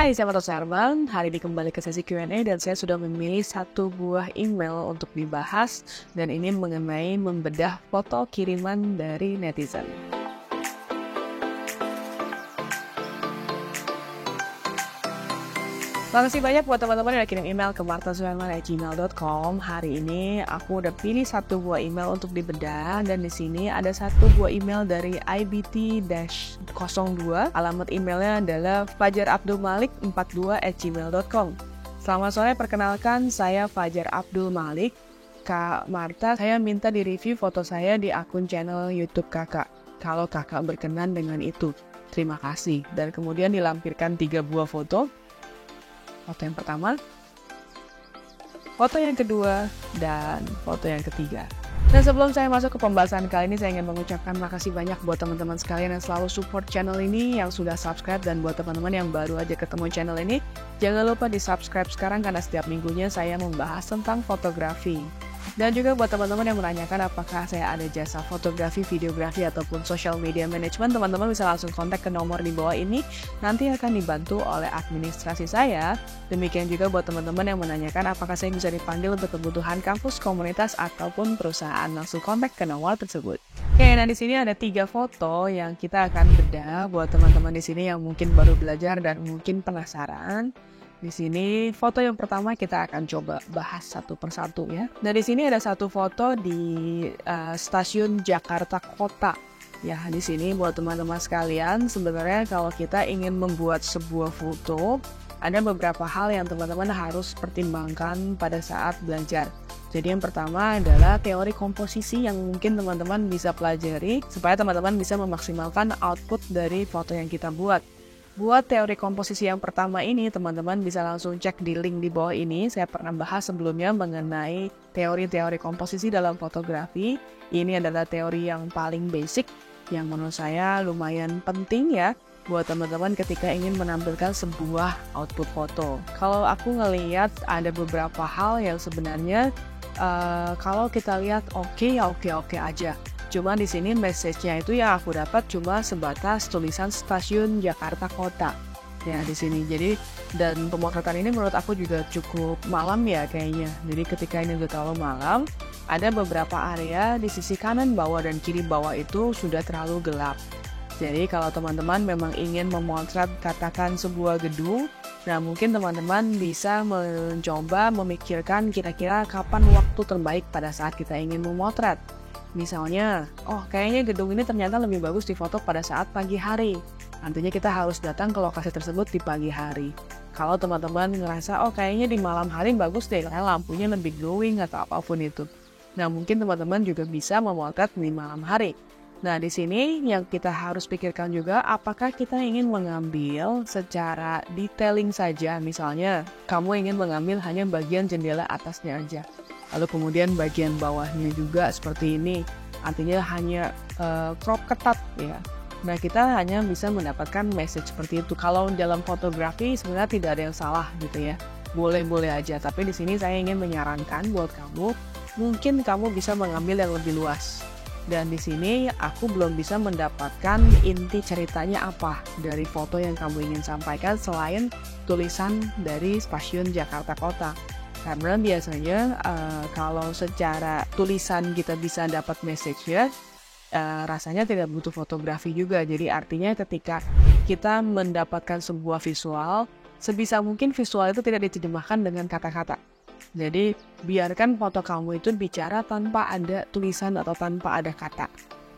Hai, saya Matos Herman. Hari ini kembali ke sesi Q&A dan saya sudah memilih satu buah email untuk dibahas dan ini mengenai membedah foto kiriman dari netizen. Terima kasih banyak buat teman-teman yang kirim email ke martasuherman@gmail.com. Hari ini aku udah pilih satu buah email untuk dibedah dan di sini ada satu buah email dari IBT-02. Alamat emailnya adalah fajarabdulmalik42@gmail.com. Selamat sore, perkenalkan saya Fajar Abdul Malik. Kak Marta, saya minta di-review foto saya di akun channel YouTube kakak. Kalau kakak berkenan dengan itu, terima kasih. Dan kemudian dilampirkan 3 buah foto. Foto yang pertama, foto yang kedua, dan foto yang ketiga. Dan sebelum saya masuk ke pembahasan kali ini, saya ingin mengucapkan makasih banyak buat teman-teman sekalian yang selalu support channel ini, yang sudah subscribe, dan buat teman-teman yang baru aja ketemu channel ini, jangan lupa di-subscribe sekarang karena setiap minggunya saya membahas tentang fotografi. Dan juga buat teman-teman yang menanyakan apakah saya ada jasa fotografi, videografi, ataupun social media management, teman-teman bisa langsung kontak ke nomor di bawah ini, nanti akan dibantu oleh administrasi saya. Demikian juga buat teman-teman yang menanyakan apakah saya bisa dipanggil untuk kebutuhan kampus, komunitas, ataupun perusahaan, langsung kontak ke nomor tersebut. Oke, nah di sini ada 3 foto yang kita akan bedah buat teman-teman di sini yang mungkin baru belajar dan mungkin penasaran. Di sini foto yang pertama kita akan coba bahas satu persatu ya. Nah di sini ada satu foto di stasiun Jakarta Kota. Ya di sini buat teman-teman sekalian, sebenarnya kalau kita ingin membuat sebuah foto, ada beberapa hal yang teman-teman harus pertimbangkan pada saat belajar. Jadi yang pertama adalah teori komposisi yang mungkin teman-teman bisa pelajari supaya teman-teman bisa memaksimalkan output dari foto yang kita buat. Buat teori komposisi yang pertama ini, teman-teman bisa langsung cek di link di bawah ini. Saya pernah bahas sebelumnya mengenai teori-teori komposisi dalam fotografi. Ini adalah teori yang paling basic, yang menurut saya lumayan penting ya, buat teman-teman ketika ingin menampilkan sebuah output foto. Kalau aku ngelihat ada beberapa hal yang sebenarnya kalau kita lihat oke aja. Cuma di sini message-nya itu yang aku dapat cuma sebatas tulisan stasiun Jakarta Kota. Ya di sini. Jadi dan pemotretan ini menurut aku juga cukup malam ya kayaknya. Jadi ketika ini udah terlalu malam, ada beberapa area di sisi kanan bawah dan kiri bawah itu sudah terlalu gelap. Jadi kalau teman-teman memang ingin memotret katakan sebuah gedung, nah mungkin teman-teman bisa mencoba memikirkan kira-kira kapan waktu terbaik pada saat kita ingin memotret. Misalnya, kayaknya gedung ini ternyata lebih bagus difoto pada saat pagi hari. Artinya kita harus datang ke lokasi tersebut di pagi hari. Kalau teman-teman ngerasa, kayaknya di malam hari bagus deh, karena lampunya lebih glowing atau apapun itu. Nah, mungkin teman-teman juga bisa memotret di malam hari. Nah, di sini yang kita harus pikirkan juga, apakah kita ingin mengambil secara detailing saja. Misalnya, kamu ingin mengambil hanya bagian jendela atasnya aja. Lalu kemudian bagian bawahnya juga seperti ini. Artinya hanya crop ketat ya. Nah kita hanya bisa mendapatkan message seperti itu. Kalau dalam fotografi sebenarnya tidak ada yang salah gitu ya. Boleh-boleh aja. Tapi di sini saya ingin menyarankan buat kamu, mungkin kamu bisa mengambil yang lebih luas. Dan di sini aku belum bisa mendapatkan inti ceritanya apa dari foto yang kamu ingin sampaikan selain tulisan dari stasiun Jakarta Kota. Karena biasanya kalau secara tulisan kita bisa dapat message-nya, rasanya tidak butuh fotografi juga. Jadi artinya ketika kita mendapatkan sebuah visual, sebisa mungkin visual itu tidak diterjemahkan dengan kata-kata. Jadi biarkan foto kamu itu bicara tanpa ada tulisan atau tanpa ada kata.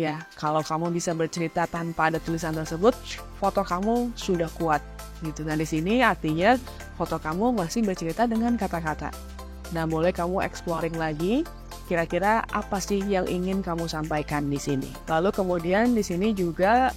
Ya, kalau kamu bisa bercerita tanpa ada tulisan tersebut, foto kamu sudah kuat. Gitu. Nah di sini artinya foto kamu masih bercerita dengan kata-kata. Nah boleh kamu exploring lagi kira-kira apa sih yang ingin kamu sampaikan di sini. Lalu kemudian di sini juga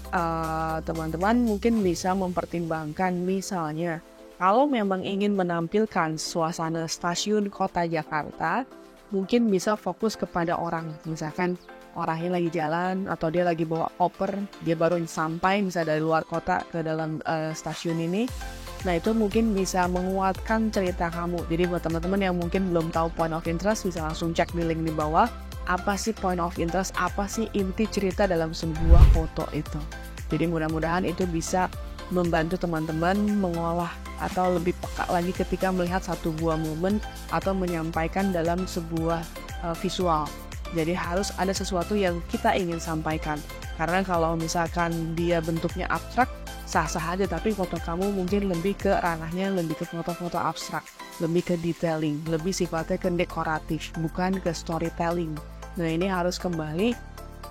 teman-teman mungkin bisa mempertimbangkan misalnya kalau memang ingin menampilkan suasana stasiun kota Jakarta, mungkin bisa fokus kepada orang. Misalkan orangnya lagi jalan atau dia lagi bawa koper, dia baru sampai misalnya dari luar kota ke dalam stasiun ini. Nah itu mungkin bisa menguatkan cerita kamu. Jadi buat teman-teman yang mungkin belum tahu point of interest, bisa langsung cek di link di bawah. Apa sih point of interest, apa sih inti cerita dalam sebuah foto itu. Jadi mudah-mudahan itu bisa membantu teman-teman mengolah atau lebih peka lagi ketika melihat satu buah momen atau menyampaikan dalam sebuah visual. Jadi harus ada sesuatu yang kita ingin sampaikan. Karena kalau misalkan dia bentuknya abstrak, sah-sah aja, tapi foto kamu mungkin lebih ke ranahnya, lebih ke foto-foto abstrak, lebih ke detailing, lebih sifatnya ke dekoratif, bukan ke storytelling. Nah ini harus kembali,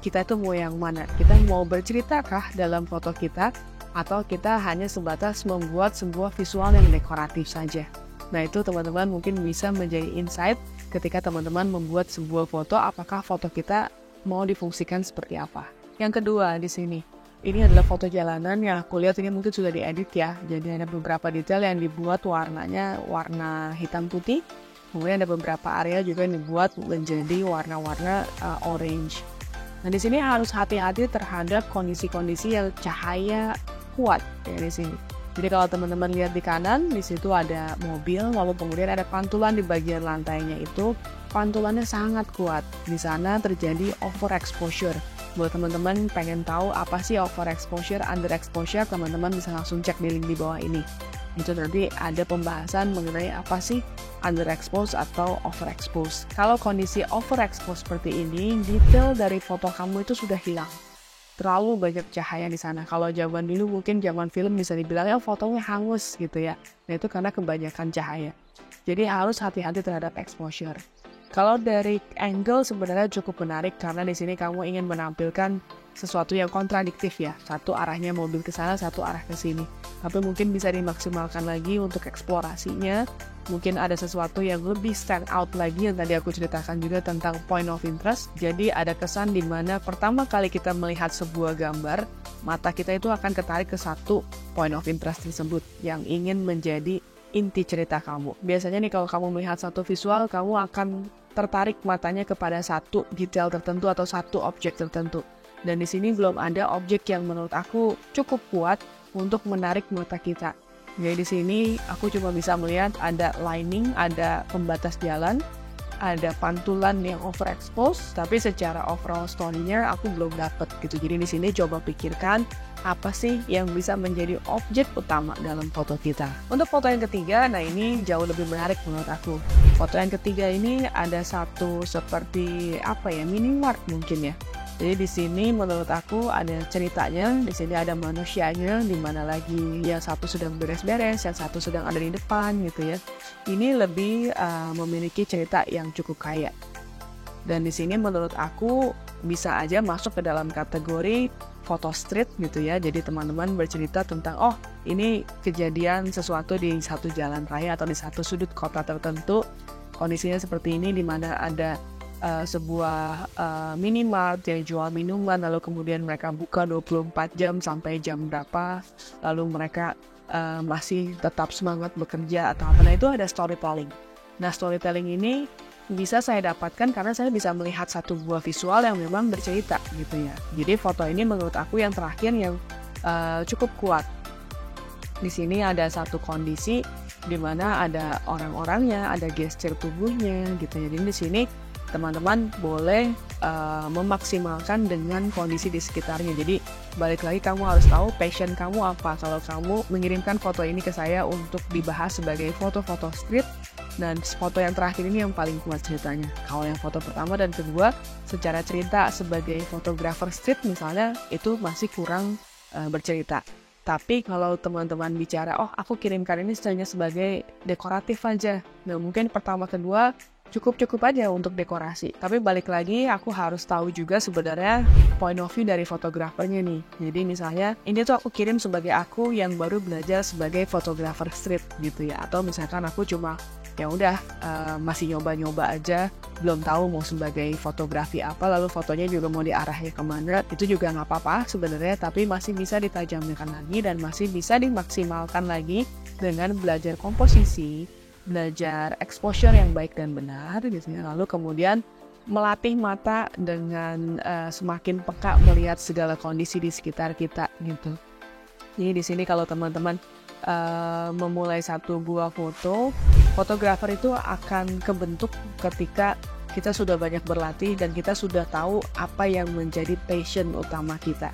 kita itu mau yang mana? Kita mau berceritakah dalam foto kita, atau kita hanya sebatas membuat sebuah visual yang dekoratif saja? Nah itu teman-teman mungkin bisa menjadi insight ketika teman-teman membuat sebuah foto, apakah foto kita mau difungsikan seperti apa. Yang kedua di sini, ini adalah foto jalanan yang aku lihat ini mungkin sudah diedit ya. Jadi ada beberapa detail yang dibuat warnanya warna hitam putih. Kemudian ada beberapa area juga yang dibuat menjadi warna-warna orange. Nah di sini harus hati-hati terhadap kondisi-kondisi yang cahaya kuat ya di sini. Jadi kalau teman-teman lihat di kanan, di situ ada mobil, lalu kemudian ada pantulan di bagian lantainya itu, pantulannya sangat kuat. Di sana terjadi overexposure. Buat teman-teman pengen tahu apa sih overexposure, underexposure, teman-teman bisa langsung cek di link di bawah ini. Itu nanti ada pembahasan mengenai apa sih underexpose atau overexpose. Kalau kondisi overexpose seperti ini, detail dari foto kamu itu sudah hilang. Terlalu banyak cahaya di sana. Kalau zaman dulu mungkin zaman film bisa dibilang ya fotonya hangus gitu ya. Nah itu karena kebanyakan cahaya. Jadi harus hati-hati terhadap exposure. Kalau dari angle sebenarnya cukup menarik karena di sini kamu ingin menampilkan sesuatu yang kontradiktif ya. Satu arahnya mobil ke sana, satu arah ke sini. Tapi mungkin bisa dimaksimalkan lagi untuk eksplorasinya. Mungkin ada sesuatu yang lebih stand out lagi yang tadi aku ceritakan juga tentang point of interest. Jadi ada kesan di mana pertama kali kita melihat sebuah gambar, mata kita itu akan ketarik ke satu point of interest tersebut yang ingin menjadi inti cerita kamu. Biasanya nih kalau kamu melihat satu visual, kamu akan tertarik matanya kepada satu detail tertentu atau satu objek tertentu. Dan di sini belum ada objek yang menurut aku cukup kuat untuk menarik mata kita. Jadi di sini aku cuma bisa melihat ada lining, ada pembatas jalan, ada pantulan yang overexpose, tapi secara overall story-nya aku belum dapet gitu. Jadi di sini coba pikirkan apa sih yang bisa menjadi objek utama dalam foto kita. Untuk foto yang ketiga, nah ini jauh lebih menarik menurut aku. Foto yang ketiga ini ada satu seperti minimart mungkin ya. Jadi di sini menurut aku ada ceritanya, di sini ada manusianya, di mana lagi yang satu sedang beres-beres, yang satu sedang ada di depan gitu ya. Ini lebih memiliki cerita yang cukup kaya. Dan di sini menurut aku bisa aja masuk ke dalam kategori foto street gitu ya. Jadi teman-teman bercerita tentang ini kejadian sesuatu di satu jalan raya atau di satu sudut kota tertentu. Kondisinya seperti ini di mana ada sebuah minimart yang jual minuman, lalu kemudian mereka buka 24 jam sampai jam berapa, lalu mereka masih tetap semangat bekerja atau apa. Nah itu ada storytelling. Nah storytelling ini bisa saya dapatkan karena saya bisa melihat satu buah visual yang memang bercerita gitu ya. Jadi foto ini menurut aku yang terakhir yang cukup kuat. Di sini ada satu kondisi di mana ada orang-orangnya, ada gesture tubuhnya gitu ya. Jadi di sini teman-teman boleh memaksimalkan dengan kondisi di sekitarnya. Jadi balik lagi kamu harus tahu passion kamu apa. Kalau kamu mengirimkan foto ini ke saya untuk dibahas sebagai foto-foto street, dan foto yang terakhir ini yang paling kuat ceritanya. Kalau yang foto pertama dan kedua secara cerita sebagai fotografer street misalnya itu masih kurang bercerita. Tapi kalau teman-teman bicara, aku kirimkan ini hanya sebagai dekoratif aja. Nah mungkin pertama kedua cukup aja untuk dekorasi. Tapi balik lagi aku harus tahu juga sebenarnya point of view dari fotografernya nih. Jadi misalnya ini tuh aku kirim sebagai aku yang baru belajar sebagai fotografer street gitu ya. Atau misalkan aku cuma ya udah masih nyoba-nyoba aja, belum tahu mau sebagai fotografi apa, lalu fotonya juga mau diarahnya kemana, itu juga nggak apa-apa sebenarnya, tapi masih bisa ditajamkan lagi dan masih bisa dimaksimalkan lagi dengan belajar komposisi, belajar exposure yang baik dan benar gitu ya. Lalu kemudian melatih mata dengan semakin peka melihat segala kondisi di sekitar kita gitu. Jadi di sini kalau teman-teman memulai satu buah foto, fotografer itu akan kebentuk ketika kita sudah banyak berlatih dan kita sudah tahu apa yang menjadi passion utama kita.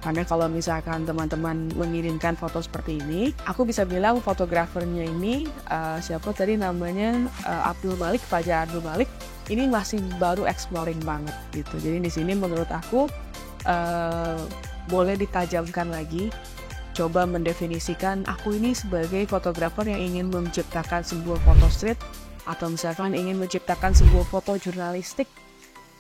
Karena kalau misalkan teman-teman mengirimkan foto seperti ini, aku bisa bilang fotografernya ini, siapa tadi namanya, Fajar Abdul Malik, ini masih baru exploring banget gitu. Jadi di sini menurut aku boleh ditajamkan lagi, coba mendefinisikan aku ini sebagai fotografer yang ingin menciptakan sebuah foto street, atau misalkan ingin menciptakan sebuah foto jurnalistik,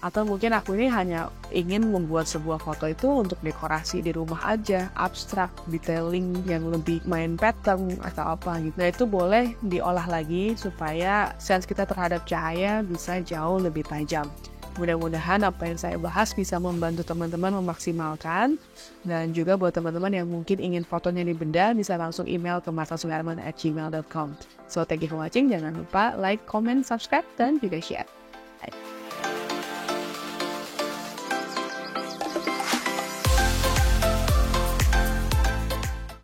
atau mungkin aku ini hanya ingin membuat sebuah foto itu untuk dekorasi di rumah aja, abstrak, detailing yang lebih main pattern atau apa gitu. Nah itu boleh diolah lagi supaya sense kita terhadap cahaya bisa jauh lebih tajam. Mudah-mudahan apa yang saya bahas bisa membantu teman-teman memaksimalkan, dan juga buat teman-teman yang mungkin ingin fotonya dibenda bisa langsung email ke martasuherman@gmail.com. So thank you for watching, jangan lupa like, comment, subscribe, dan juga share.